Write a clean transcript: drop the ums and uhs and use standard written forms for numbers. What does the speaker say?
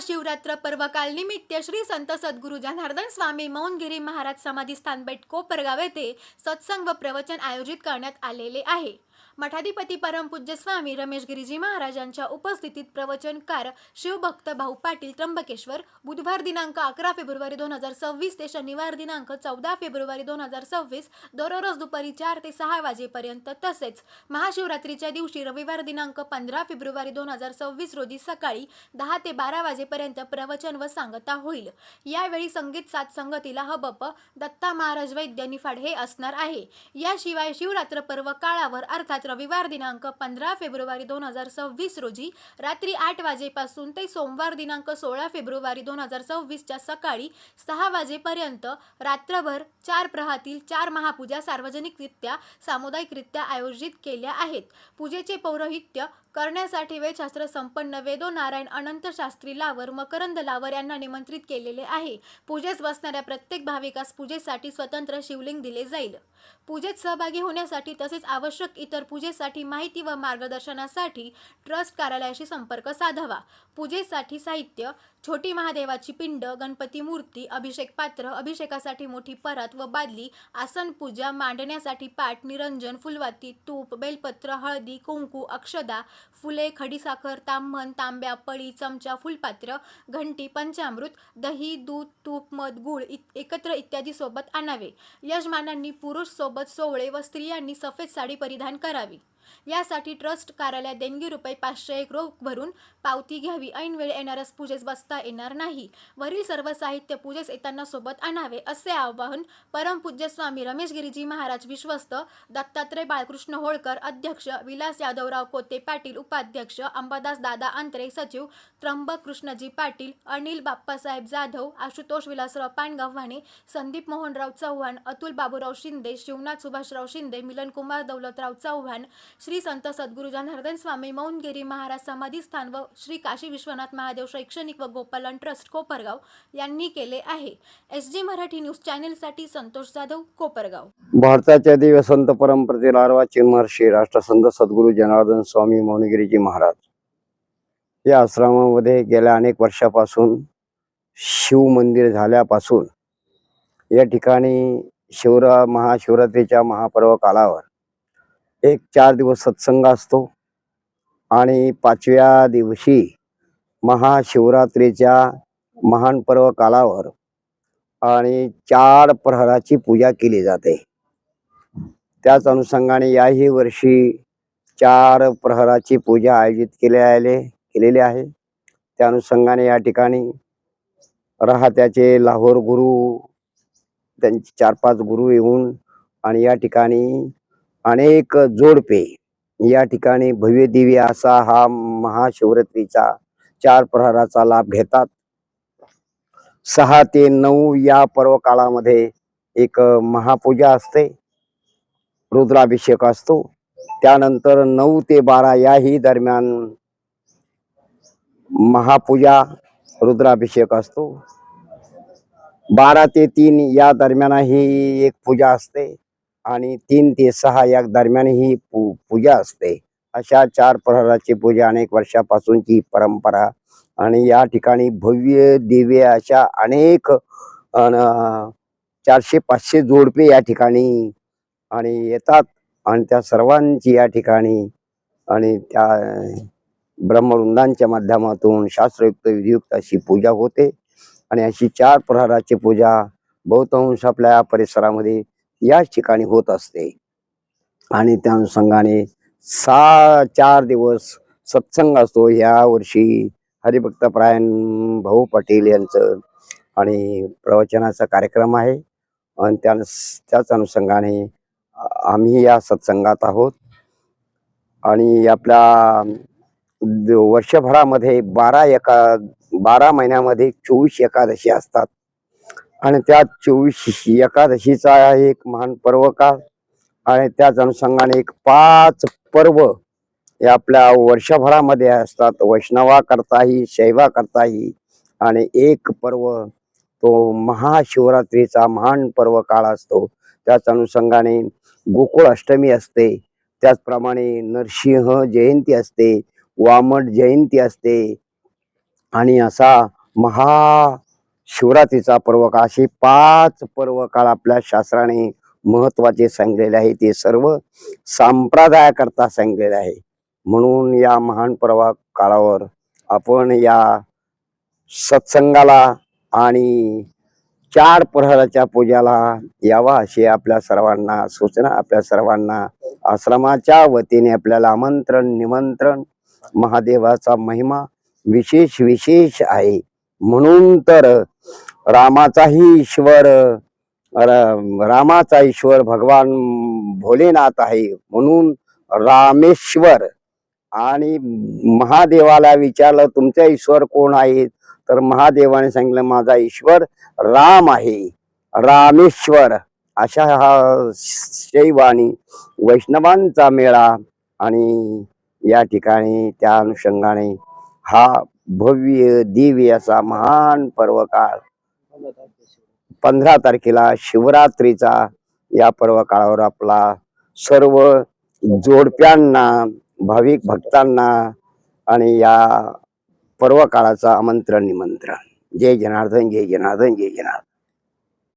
महाशिवरात्र पर्व काल निमित्त श्री संत सद्गुरु जनार्दन स्वामी मौनगिरी महाराज समाधी स्थान बेट कोपरगाव येथे सत्संग व प्रवचन आयोजित करण्यात आलेले आहे। मठाधिपती परमपूज्य स्वामी रमेश गिरीजी महाराजांच्या उपस्थितीत प्रवचनकार शिवभक्त भाऊ पाटील त्र्यंबकेश्वर बुधवार दिनांक 11 फेब्रुवारी 2026 ते शनिवार दिनांक 14 फेब्रुवारी 2026 दररोज दुपारी 4 ते 6 वाजेपर्यंत तसेच महाशिवरात्रीच्या दिवशी रविवार दिनांक 15 फेब्रुवारी 2026 रोजी सकाळी 10 ते 12 वाजेपर्यंत प्रवचन व सांगता होईल। यावेळी संगीत साथ संगतीला हबप दत्ता महाराज वैद्य निफाड हे असणार आहे। याशिवाय शिवरात्र पर्व काळावर अर्थात रविवार दिनांक 15 फेब्रुवारी 2026 रोजी रात्री 8 वाजेपासून ते सोमवार दिनांक 16 फेब्रुवारी 2026 च्या सकाळी 6 वाजेपर्यंत रात्रभर 4 प्रहातील 4 महापूजा सार्वजनिकरित्या सामुदायिकरित्या आयोजित केल्या आहेत। पूजेचे पौरोहित्य करण्यासाठी वेदशास्त्र संपन्न वेदो नारायण अनंत शास्त्री लावर मकरंद लावर यांना निमंत्रित केलेले आहे। पूजेस बसणाऱ्या प्रत्येक भाविकास पूजेसाठी स्वतंत्र शिवलिंग दिले जाईल। पूजेत सहभागी होण्यासाठी तसेच आवश्यक इतर पूजेसाठी माहिती व मार्गदर्शनासाठी ट्रस्ट कार्यालयाशी संपर्क साधावा। पूजेसाठी साहित्य छोटी महादेवाची पिंड, गणपती मूर्ती, अभिषेक पात्र, अभिषेकासाठी मोठी परात व बादली, आसन पूजा मांडण्यासाठी पाट, निरंजन, फुलवाती, तूप, बेलपत्र, हळदी, कुंकू, अक्षदा, फुले, खडीसाखर, ताम्हण, तांब्या, पळी, चमचा, फुलपात्र, घंटी, पंचामृत, दही, दूध, तूप, मध, गूळ एकत्र इत्यादी सोबत आणावे। यजमानांनी पुरुष सोबत सोवळे व स्त्रियांनी सफेद साडी परिधान करावी। यासाठी ट्रस्ट कार्यालयात देणगी रुपये 501 रोख भरून पावती घ्यावी। ऐनवेळी येणाऱ्यास पूजेस बसता येणार नाही। वरील सर्व साहित्य पूजेस येताना सोबत आणावे असे आवाहन परमपूज्य स्वामी रमेश गिरीजी महाराज विश्वस्त दत्तात्रय बाळकृष्ण होळकर अध्यक्ष, विलास यादवराव कोते पाटील उपाध्यक्ष, अंबादास दादा अंतरे सचिव, त्र्यंबक कृष्णजी पाटील, अनिल बाप्पासाहेब जाधव, आशुतोष विलासराव पानगाववाणे, संदीप मोहनराव चव्हाण, अतुल बाबूराव शिंदे, शिवनाथ सुभाषराव शिंदे, मिलन कुमार दौलतराव चव्हाण, श्री संत सद्गुरु जनार्दन स्वामी मौनगिरी महाराज समाधी स्थान व श्री काशी विश्वनाथ महादेव शैक्षणिक व गोपालन ट्रस्ट कोपरगाव यांनी केले आहे। SG मराठी न्यूज चॅनलसाठी संतोष जाधव, कोपरगाव। भारताच्या दिव्य संत परंपरेतील अर्वाचीन महर्षी राष्ट्रसंत सद्गुरु जनार्दन स्वामी मौनगिरीजी महाराज या आश्रमामध्ये गेल्या अनेक वर्षापासून शिव मंदिर झाल्यापासून या ठिकाणी महाशिवरात्रीच्या महापर्व कालावर एक 4 दिवस सत्संग असतो आणि 5व्या दिवशी महाशिवरात्रीच्या महान पर्व कालावर आणि 4 प्रहराची पूजा केली जाते। त्याच अनुषंगाने याही वर्षी 4 प्रहराची पूजा आयोजित केलेली आहे। त्या अनुषंगाने या ठिकाणी राहत्याचे लाहोर गुरु त्यांचे 4-5 गुरु येऊन आणि या ठिकाणी अनेक जोडपे या ठिकाणी भव्य दिव्य असा हा महाशिवरात्रीचा 4 प्रहराचा लाभ घेतात। 6 ते 9 या पर्व काळामध्ये एक महापूजा असते, रुद्राभिषेक असतो। त्यानंतर 9 ते 12 याही दरम्यान महापूजा रुद्राभिषेक असतो। 12 ते 3 या दरम्यान ही एक पूजा असते आणि 3 ते 6 या दरम्यान ही पूजा असते। अशा 4 प्रहराची पूजा अनेक वर्षापासूनची परंपरा आणि या ठिकाणी भव्य दिव्य अशा अनेक 400-500 जोडपे या ठिकाणी आणि येतात आणि त्या सर्वांची या ठिकाणी आणि त्या ब्रह्मवृंदांच्या माध्यमातून शास्त्रयुक्त विधियुक्त अशी पूजा होते आणि अशी 4 प्रहराची पूजा बहुतांश आपल्या परिसरामध्ये याच ठिकाणी होत असते। आणि त्या अनुषंगाने 4 दिवस सत्संग असतो। या वर्षी हरिभक्तपरायण भाऊ पाटील यांचं आणि प्रवचनाचा कार्यक्रम आहे आणि त्याच अनुषंगाने आम्ही या सत्संगात आहोत। आणि आपल्या वर्षभरामध्ये 12 महिन्यामध्ये 24 एकादशी असतात आणि त्या 24 एकादशीचा एक महान पर्व काळ आणि त्याच अनुषंगाने एक 5 पर्व हे आपल्या वर्षभरामध्ये असतात। वैष्णवा करताही शैवा करताही आणि एक पर्व तो महाशिवरात्रीचा महान पर्व काळ असतो। त्याच अनुषंगाने गोकुळ अष्टमी असते, त्याचप्रमाणे नरसिंह जयंती असते, वामन जयंती असते आणि असा महाशिवरात्रीचा पर्वकाळ असे 5 पर्वकाळ आपल्या शास्त्राने महत्वाचे सांगलेले आहे. ते सर्व संप्रदायाकरता सांगलेले आहे. म्हणून या महान पर्वकाळावर आपण या सत्संगाला आणि 4 प्रहराच्या पूजाला यावा अशी आपल्या सर्वांना सूचना, आपल्या सर्वांना आश्रमाच्या वतीने आपल्याला आमंत्रण निमंत्रण. महादेवाचा महिमा विशेष आहे. म्हणून तर रामाचा ईश्वर भगवान भोलेनाथ आहे. म्हणून रामेश्वर. आणि महादेवाला विचारलं तुमचा ईश्वर कोण आहे, तर महादेवाने सांगितलं माझा ईश्वर राम आहे, रामेश्वर. अशा हा शैव आणि वैष्णवांचा मेळा. आणि या ठिकाणी त्या अनुषंगाने हा भव्य दिव्य असा महान पर्वकाळ 15 तारखेला शिवरात्रीचा या पर्वकाळावर आपला सर्व जोडप्यांना, भाविक भक्तांना आणि या पर्वकाळाचा आमंत्रण निमंत्रण. जय जनार्दन, जय जनार्दन, जय जनार्दन.